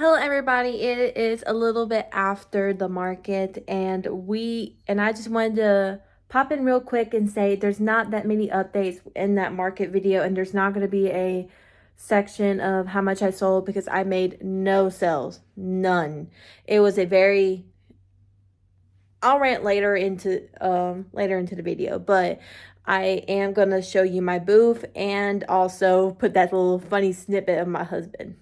Hello everybody, it is a little bit after the market and I just wanted to pop in real quick and say there's not that many updates in that market video, and there's not going to be a section of how much I sold because I made no sales, none. It was a very, I'll rant later into the video, but I am going to show you my booth and also put that little funny snippet of my husband.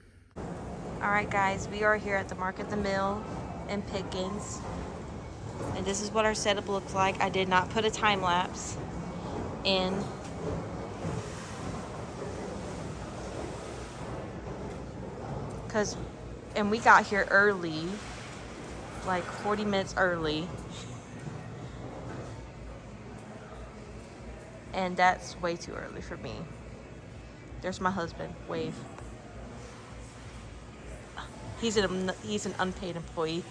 Alright guys, we are here at the Market the Mill in Pickens. And this is what our setup looks like. I did not put a time lapse in. And we got here early, like 40 minutes early. And that's way too early for me. There's my husband, wave. He's an unpaid employee.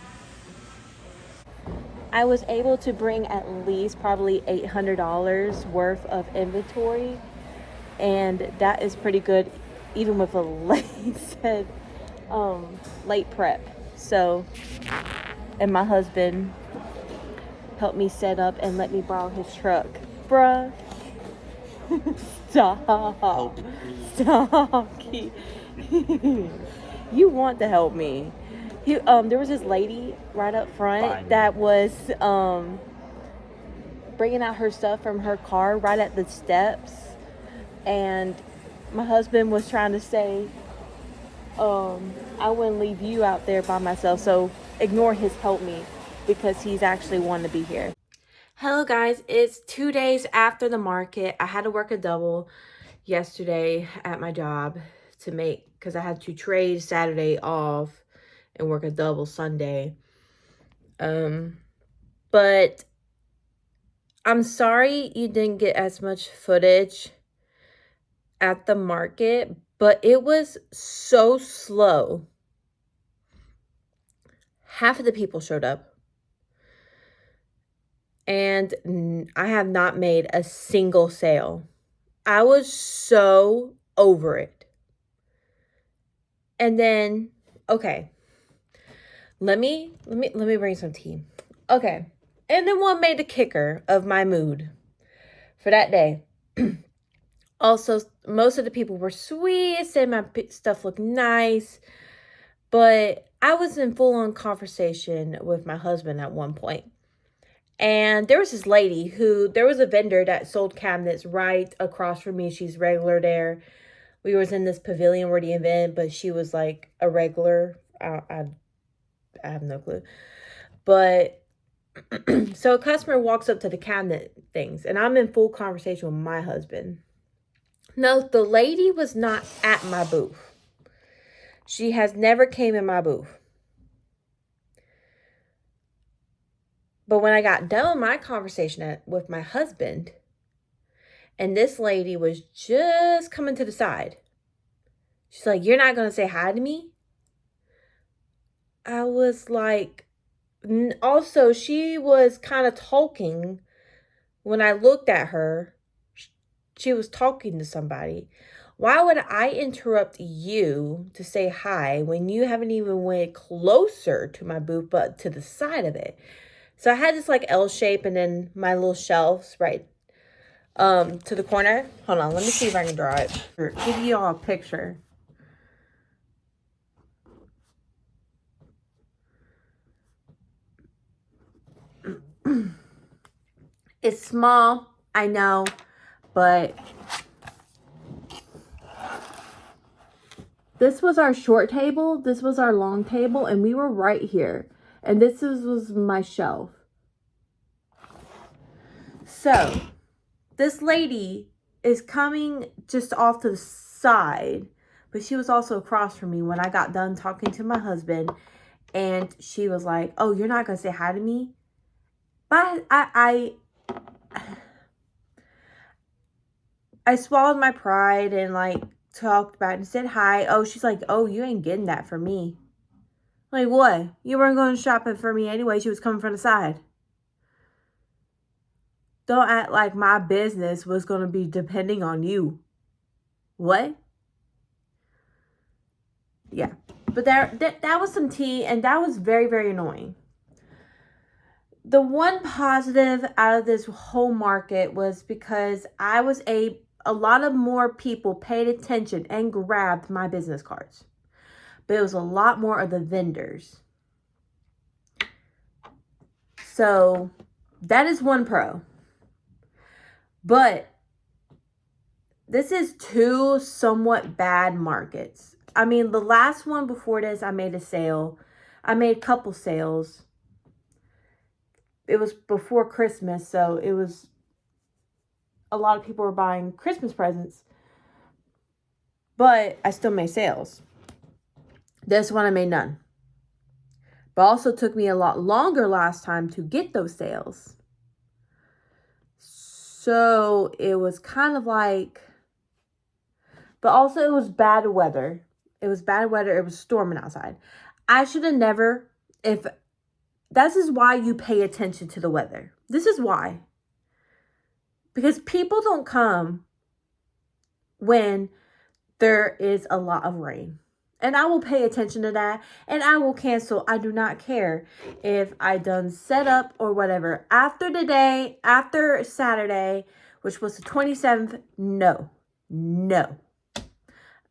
I was able to bring at least probably $800 worth of inventory, and that is pretty good, even with a late prep. So, and my husband helped me set up and let me borrow his truck. Bruh. Stop. You want to help me. There was this lady right up front that was bringing out her stuff from her car right at the steps, and my husband was trying to say, I wouldn't leave you out there by myself, so ignore his help me because he's actually wanting to be here. Hello guys, it's 2 days after the market. I had to work a double yesterday at my job because I had to trade Saturday off and work a double Sunday. But I'm sorry you didn't get as much footage at the market, but it was so slow. Half of the people showed up. And I have not made a single sale. I was so over it. And then, okay, let me bring some tea. Okay, and then what made the kicker of my mood for that day? Also, most of the people were sweet, said my stuff looked nice, but I was in full-on conversation with my husband at one point. And there was this lady there was a vendor that sold cabinets right across from me. She's regular there. We was in this pavilion where the event, but she was like a regular. I have no clue. But so a customer walks up to the cabinet things, and I'm in full conversation with my husband. No, the lady was not at my booth. She has never came in my booth. But when I got done with my conversation with my husband, and this lady was just coming to the side, she's like, "You're not going to say hi to me?" I was like, also, she was kind of talking. When I looked at her, she was talking to somebody. Why would I interrupt you to say hi when you haven't even went closer to my booth, but to the side of it? So I had this like L shape, and then my little shelves right to the corner. Hold on, let me see if I can draw it. Give you all a picture. It's small, I know, but this was our short table, this was our long table, and we were right here. And this was my shelf. So, this lady is coming just off to the side, but she was also across from me when I got done talking to my husband, and she was like, "Oh, you're not going to say hi to me?" But I swallowed my pride and like talked about it and said hi. Oh, she's like, "Oh, you ain't getting that from me." Like, what? You weren't going shopping for me anyway. She was coming from the side. Don't act like my business was going to be depending on you. What? Yeah. But that was some tea, and that was very, very annoying. The one positive out of this whole market was because a lot of more people paid attention and grabbed my business cards. But it was a lot more of the vendors. So that is one pro. But this is two somewhat bad markets. I mean, the last one before this, I made a sale. I made a couple sales. It was before Christmas, so it was a lot of people were buying Christmas presents. But I still made sales. This one I made none. But also took me a lot longer last time to get those sales. So it was kind of like, but also it was bad weather. It was bad weather. It was storming outside. I should have never, this is why you pay attention to the weather. This is why. Because people don't come when there is a lot of rain. And I will pay attention to that. And I will cancel. I do not care if I done set up or whatever. After Saturday, which was the 27th, no.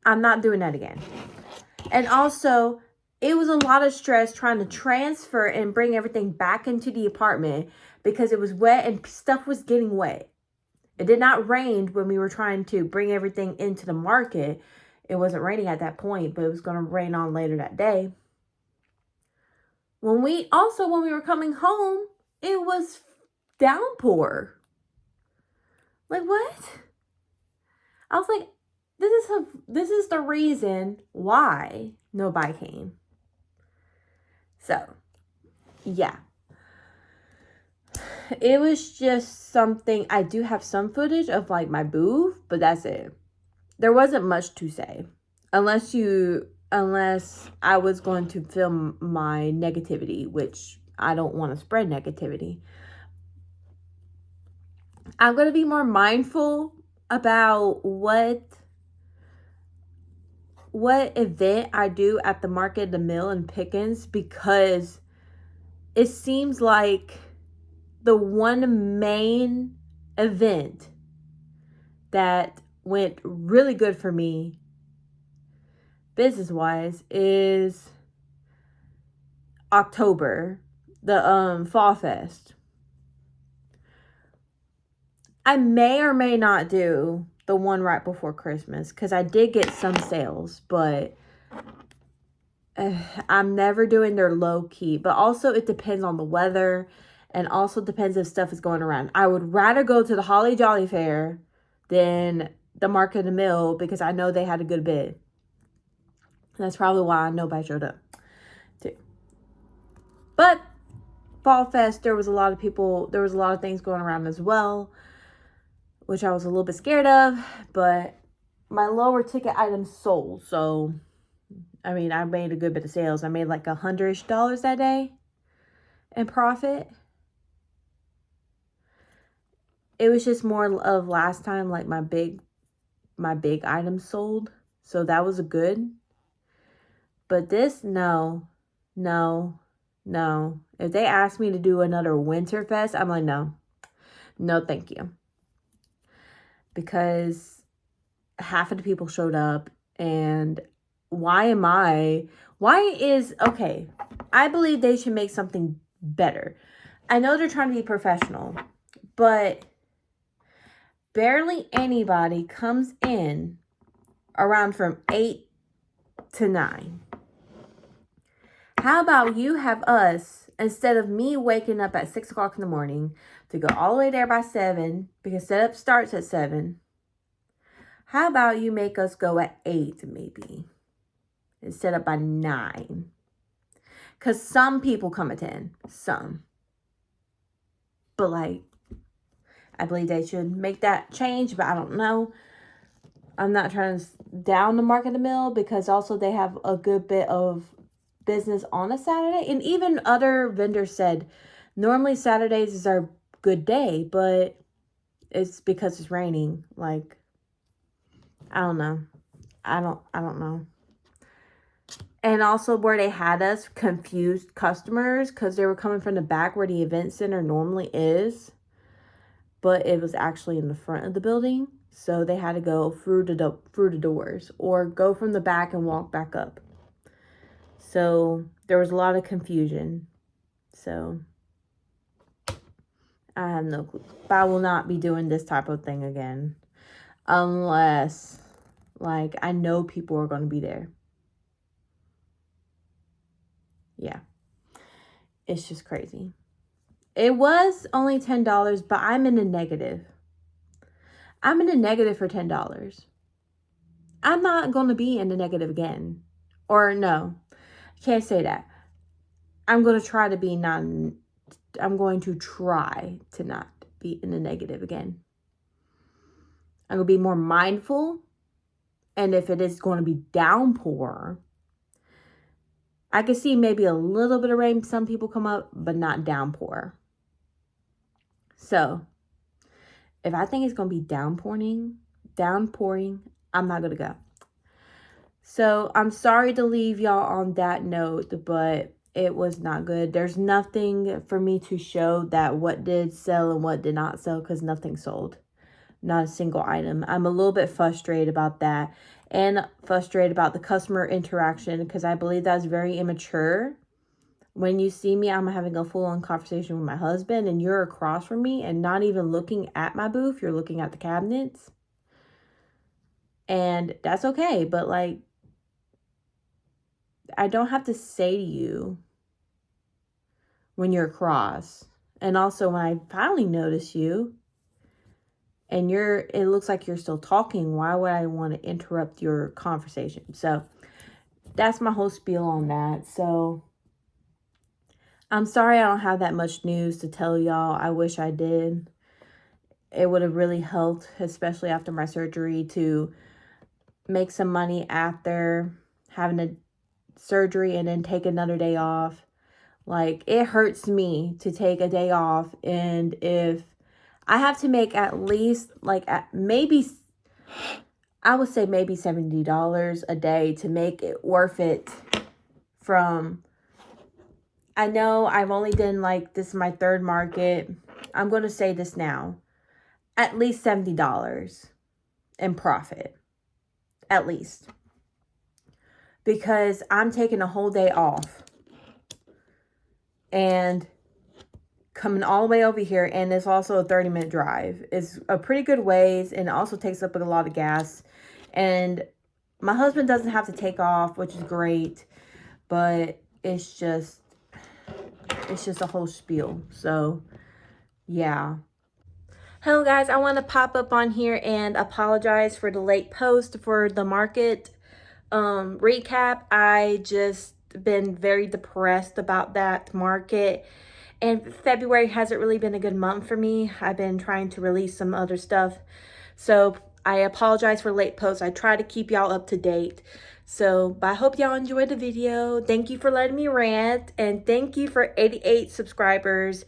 I'm not doing that again. And also, it was a lot of stress trying to transfer and bring everything back into the apartment because it was wet and stuff was getting wet. It did not rain when we were trying to bring everything into the market. It wasn't raining at that point, but it was going to rain on later that day. When we were coming home, it was downpour. Like, what? I was like, this is the reason why nobody came. So, yeah. It was just something. I do have some footage of like my booth, but that's it. There wasn't much to say. Unless I was going to film my negativity, which I don't want to spread negativity. I'm going to be more mindful about what event I do at the market, the mill, and Pickens, because it seems like the one main event that went really good for me business-wise is October, the Fall Fest. I may or may not do the one right before Christmas because I did get some sales, but I'm never doing their low key. But also it depends on the weather and also depends if stuff is going around. I would rather go to the Holly Jolly Fair than the Market of the Mill because I know they had a good bid. That's probably why nobody showed up too. But Fall Fest, there was a lot of people, there was a lot of things going around as well, which I was a little bit scared of, but my lower ticket items sold. So, I mean, I made a good bit of sales. I made like $100-ish that day in profit. It was just more of last time, like my big items sold. So that was good. But this, no. If they ask me to do another Winter Fest, I'm like, no, thank you. Because half of the people showed up, and okay, I believe they should make something better. I know they're trying to be professional, but barely anybody comes in around from 8 to 9. How about you have us, instead of me waking up at 6 o'clock in the morning to go all the way there by 7, because setup starts at 7. How about you make us go at 8 maybe, instead of by 9? Because some people come at 10, some. But like, I believe they should make that change, but I don't know. I'm not trying to down the Market of the Mill because also they have a good bit of business on a Saturday. And even other vendors said normally Saturdays is our good day, but it's because it's raining. Like, I don't know. I don't know. And also where they had us confused customers because they were coming from the back where the event center normally is. But it was actually in the front of the building. So they had to go through the doors or go from the back and walk back up. So there was a lot of confusion. So I have no clue. But I will not be doing this type of thing again. Unless, like, I know people are going to be there. Yeah. It's just crazy. It was only $10, but I'm in the negative. I'm in the negative for $10. I'm not going to be in the negative again. Or no, I can't say that. I'm going to try to be I'm going to try to not be in the negative again. I'm going to be more mindful. And if it is going to be downpour, I can see maybe a little bit of rain. Some people come up, but not downpour. So if I think it's going to be downpouring, I'm not going to go. So I'm sorry to leave y'all on that note, but it was not good. There's nothing for me to show that what did sell and what did not sell because nothing sold. Not a single item. I'm a little bit frustrated about that and frustrated about the customer interaction because I believe that's very immature. When you see me, I'm having a full-on conversation with my husband and you're across from me and not even looking at my booth. You're looking at the cabinets. And that's okay. But like, I don't have to say to you when you're across. And also when I finally notice you and it looks like you're still talking, why would I want to interrupt your conversation? So that's my whole spiel on that. So I'm sorry I don't have that much news to tell y'all. I wish I did. It would have really helped, especially after my surgery, to make some money after having a surgery and then take another day off. Like, it hurts me to take a day off, and if I have to make at least like maybe I would say maybe $70 a day to make it worth it. From, I know I've only done like, this is my third market. I'm going to say this now, at least $70 in profit, at least. Because I'm taking a whole day off and coming all the way over here, and it's also a 30-minute drive. It's a pretty good ways, and it also takes up a lot of gas. And my husband doesn't have to take off, which is great, but it's just a whole spiel. So yeah. Hello guys, I want to pop up on here and apologize for the late post for the market recap. I just been very depressed about that market, and February hasn't really been a good month for me. I've been trying to release some other stuff, so I apologize for late posts. I try to keep y'all up to date. So, but I hope y'all enjoyed the video. Thank you for letting me rant, and thank you for 88 subscribers,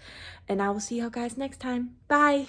and I will see y'all guys next time. Bye.